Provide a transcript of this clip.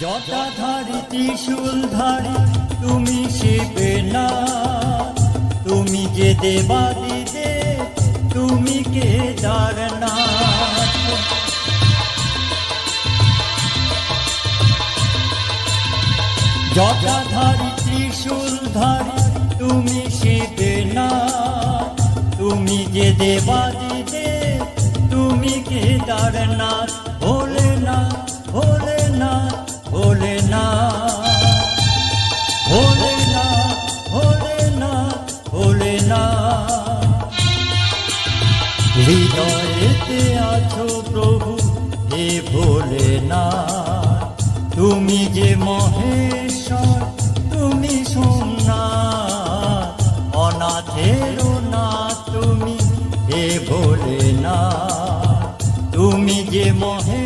জটাধারী ত্রিশূলধারী তুমি শিবনাথ, তুমি যে দেবাদিদেব তুমি কেদারনাথ। জটাধারী ত্রিশূলধারী তুমি শিবনাথ, তুমি যে দেবাদিদেব তুমি কেদারনাথ। ভোলেনাথ ভোলেনাথ ভোলেনাথ ভোলেনাথ ভোলেনাথ ভোলেনাথ। হৃদয়েতে আছো প্রভু হে ভোলেনাথ, তুমি যে মহেশ্বর তুমি সোমনাথ। অনাথেরও নাথ তুমি হে ভোলেনাথ, তুমি যে মহেশ্বর